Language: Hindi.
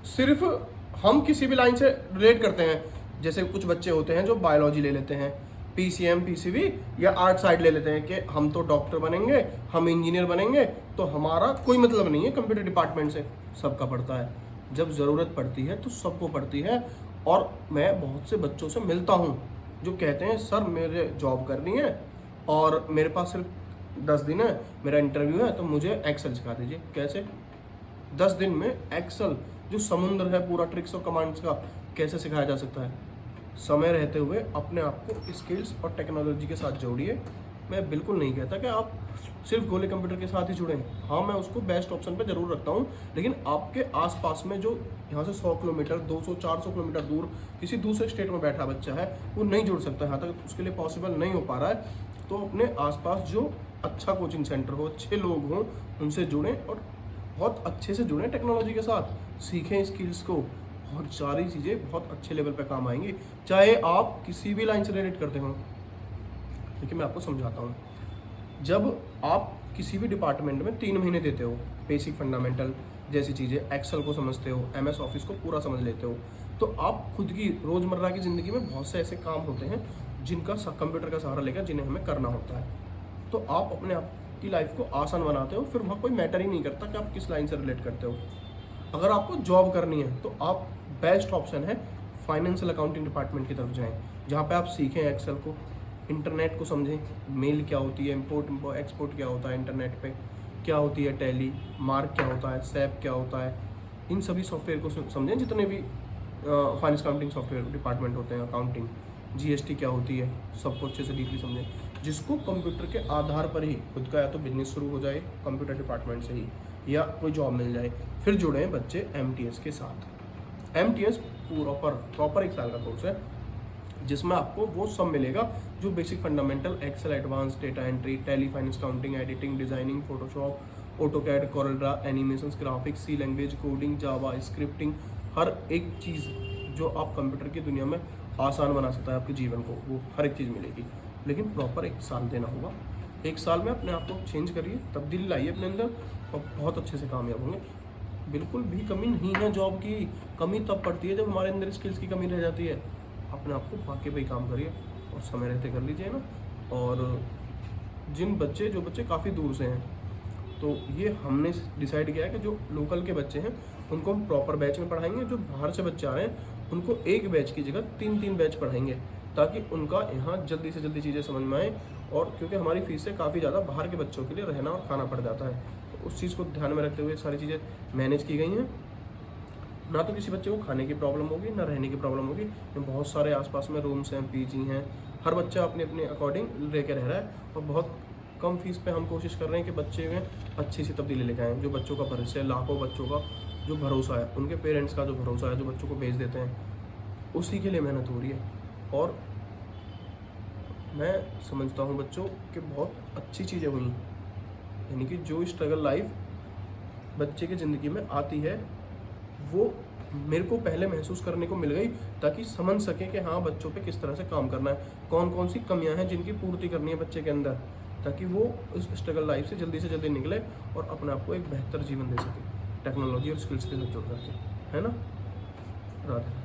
सिर्फ हम किसी भी लाइन से रिलेट करते हैं। जैसे कुछ बच्चे होते हैं जो बायोलॉजी ले लेते हैं, पीसीएम पीसीबी या आर्ट साइड ले लेते हैं कि हम तो डॉक्टर बनेंगे, हम इंजीनियर बनेंगे, तो हमारा कोई मतलब नहीं है कंप्यूटर डिपार्टमेंट से। सबका पड़ता है, जब ज़रूरत पड़ती है तो सबको पड़ती है। और मैं बहुत से बच्चों से मिलता हूँ जो कहते हैं सर मेरे जॉब करनी है और मेरे पास सिर्फ 10 दिन है, मेरा इंटरव्यू है, तो मुझे एक्सेल सिखा दीजिए। कैसे 10 दिन में एक्सेल जो समुद्र है पूरा ट्रिक्स और कमांड्स का कैसे सिखाया जा सकता है? समय रहते हुए अपने आप को स्किल्स और टेक्नोलॉजी के साथ जोड़िए। मैं बिल्कुल नहीं कहता कि आप सिर्फ गोले कंप्यूटर के साथ ही जुड़ें। हाँ, मैं उसको बेस्ट ऑप्शन पे ज़रूर रखता हूँ, लेकिन आपके आसपास में जो यहाँ से 100 किलोमीटर 200 400 किलोमीटर दूर किसी दूसरे स्टेट में बैठा बच्चा है, वो नहीं जुड़ सकता, यहाँ तक उसके लिए पॉसिबल नहीं हो पा रहा है, तो अपने आसपास जो अच्छा कोचिंग सेंटर हो, अच्छे लोग हों, उनसे जुड़ें और बहुत अच्छे से जुड़ें टेक्नोलॉजी के साथ, सीखें स्किल्स को। बहुत सारी चीज़ें बहुत अच्छे लेवल पे काम आएंगी, चाहे आप किसी भी लाइन से रिलेट करते हो। देखिए मैं आपको समझाता हूँ। जब आप किसी भी डिपार्टमेंट में 3 महीने देते हो, बेसिक फंडामेंटल जैसी चीज़ें, एक्सेल को समझते हो, एमएस ऑफिस को पूरा समझ लेते हो, तो आप खुद की रोज़मर्रा की ज़िंदगी में बहुत से ऐसे काम होते हैं जिनका कंप्यूटर का सहारा लेकर जिन्हें हमें करना होता है। तो आप अपने आप की लाइफ को आसान बनाते हो, फिर वहाँ कोई मैटर ही नहीं करता कि आप किस लाइन से रिलेट करते हो। अगर आपको जॉब करनी है तो आप बेस्ट ऑप्शन है फाइनेंशियल अकाउंटिंग डिपार्टमेंट की तरफ जाएं, जहाँ पे आप सीखें एक्सेल को, इंटरनेट को समझें, मेल क्या होती है, इम्पोर्ट एक्सपोर्ट क्या होता है इंटरनेट पे, क्या होती है टैली, मार्क क्या होता है, सैप क्या होता है, इन सभी सॉफ्टवेयर को समझें जितने भी फाइनेंस अकाउंटिंग सॉफ्टवेयर डिपार्टमेंट होते हैं, अकाउंटिंग, जीएसटी क्या होती है, सबको अच्छे से डीपली समझें, जिसको कंप्यूटर के आधार पर ही खुद का या तो बिजनेस शुरू हो जाए कंप्यूटर डिपार्टमेंट से ही, या कोई जॉब मिल जाए। फिर जुड़े हैं बच्चे एमटीएस के साथ। एमटीएस प्रॉपर 1 साल का कोर्स है, जिसमें आपको वो सब मिलेगा जो basic fundamental Excel, advance data entry, Tally, finance accounting, editing, designing, Photoshop, AutoCAD, CorelDRAW, animations, graphics, C language, coding, Java, scripting, हर एक चीज़ जो आप कंप्यूटर की दुनिया में आसान बना सकता है आपके जीवन को, वो हर एक चीज़ मिलेगी। लेकिन प्रॉपर 1 साल देना होगा। 1 साल में अपने आप को चेंज करिए, तब्दीली लाइए अपने अंदर और बहुत अच्छे से कामयाब होंगे। बिल्कुल भी कमी नहीं है जॉब की, कमी तब पड़ती है जब हमारे अंदर स्किल्स की कमी रह जाती है। अपने आप को वाकई पे काम करिए और समय रहते कर लीजिए ना। और जो बच्चे काफ़ी दूर से हैं, तो ये हमने डिसाइड किया है कि जो लोकल के बच्चे हैं उनको हम प्रॉपर बैच में पढ़ाएंगे। जो बाहर से बच्चे आ रहे हैं उनको एक बैच की जगह 3-3 बैच पढ़ाएंगे, ताकि उनका यहाँ जल्दी से जल्दी चीज़ें समझ में आए। और क्योंकि हमारी फीस से काफ़ी ज़्यादा बाहर के बच्चों के लिए रहना और खाना पड़ जाता है, तो उस चीज़ को ध्यान में रखते हुए सारी चीज़ें मैनेज की गई हैं। ना तो किसी बच्चे को खाने की प्रॉब्लम होगी, ना रहने की प्रॉब्लम होगी। बहुत सारे आसपास में रूम्स हैं, पीजी हैं, हर बच्चा अपने अपने अकॉर्डिंग लेके रह रहा है। और बहुत कम फीस पे हम कोशिश कर रहे हैं कि बच्चे में अच्छी सी तब्दीली लेके आएँ। जो बच्चों का भरोसा है, लाखों बच्चों का जो भरोसा है, उनके पेरेंट्स का जो भरोसा है, जो बच्चों को भेज देते हैं, उसी के लिए मेहनत हो रही है। और मैं समझता हूँ बच्चों कि बहुत अच्छी चीज़ें हुई, यानी कि जो स्ट्रगल लाइफ बच्चे की ज़िंदगी में आती है वो मेरे को पहले महसूस करने को मिल गई, ताकि समझ सके कि हाँ बच्चों पे किस तरह से काम करना है, कौन कौन सी कमियां हैं जिनकी पूर्ति करनी है बच्चे के अंदर, ताकि वो उस स्ट्रगल लाइफ से जल्दी निकले और अपने आप को एक बेहतर जीवन दे सके टेक्नोलॉजी और स्किल्स के साथ जुड़ करके, है ना। राधे।